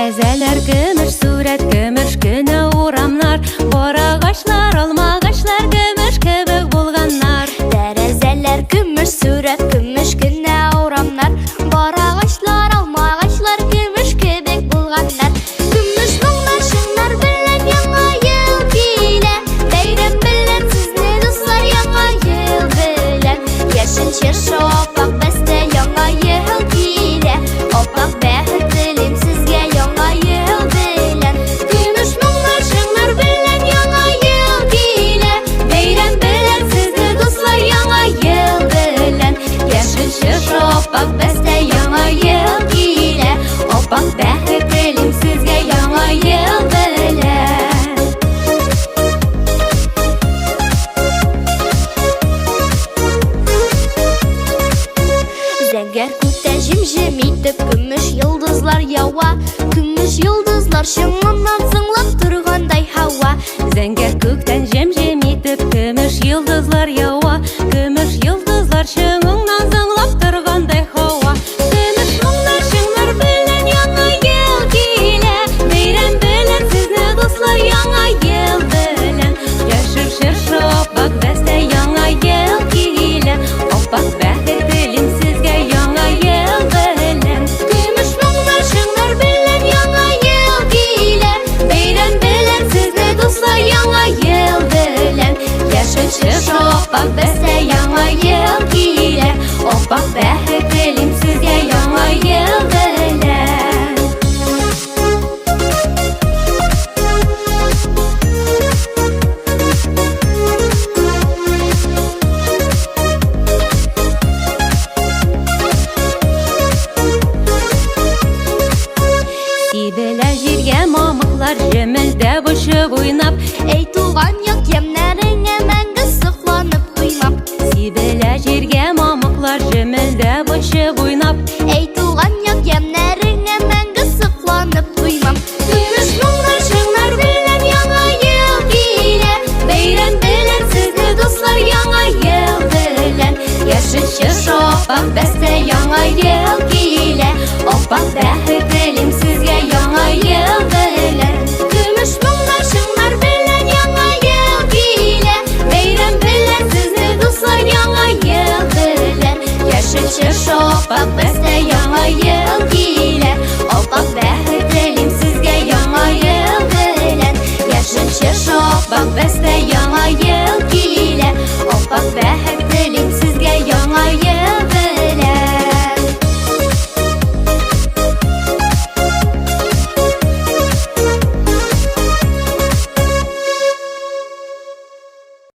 Тәрәзәләр көмеш, сурәт көмеш, көне урамнар, бар агачлар, алма агачлар көмеш кебек булганнар. Тәрәзәләр көмеш, сурәт көмеш, көне урамнар, бар агачлар, алма агачлар көмеш кебек булганнар. Көмеш моңнашыңнар белән яңа ел килә, бәйрәм белән сезне дуслар яңа ел белән. Яшел чыршы аппак бәстә яңа ел килә, аппак бәхет телим сезгә яңа ел белән. Көмеш моңнашыңар белән яңа ел килә, бәйрәм белән сезне дуслар яңа ел белән. Яшел чыршы аппак бәстә яңа ел килә, аппак бәхет телим сезгә яңа ел белән. Зәңгәр күктә җем-җем итеп көмеш йолдызлар ява, көмеш йолдызлар шыңыннан зыңлап торгандай һава. Зәңгәр күктән җем-җем итеп көмеш йолдызлар ява, көмеш йолдызлар шыңыңнан зыңлап торгандай һава. Көмеш моңнашыңар белән яңа ел килә, бәйрәм белән сезне дуслар яңа ел белән. Яшел чыршы аппак бәстә яңа ел килә, аппак бәхет телим сезгә яңа ел белән. Көмеш моңнашыңар белән яңа ел килә, бәйрәм белән сезне дуслар яңа ел белән. Яшел чыршы аппак бәстә яңа ел килә, аппак бәхет телим сезгә яңа ел белән. Сибелә җиргә мамыклар җемелдәп очып уйнап, Әй туган як ямнарыңа мәңге сокланып туймап. Сибелә җиргә мамыклар җемелдәп очып уйнап. Әй туган як ямнарыңа мәңге сокланып туймам. Көмеш моңнашыңар белән яңа ел килә, бәйрәм белән сезне дуслар яңа ел белән. Яшел чыршы аппак бәстә яңа ел килә, аппак бәхет телим сезгә яңа ел белән. Көмеш моңнашыңар белән яңа ел килә, бәйрәм белән сезне дуслар яңа ел белән. Яшел чыршы аппак бәстә яңа ел килә, аппак бәхет телим сезгә яңа ел белән. Яшел чыршы аппак бәстә яңа ел килә, аппак бәхет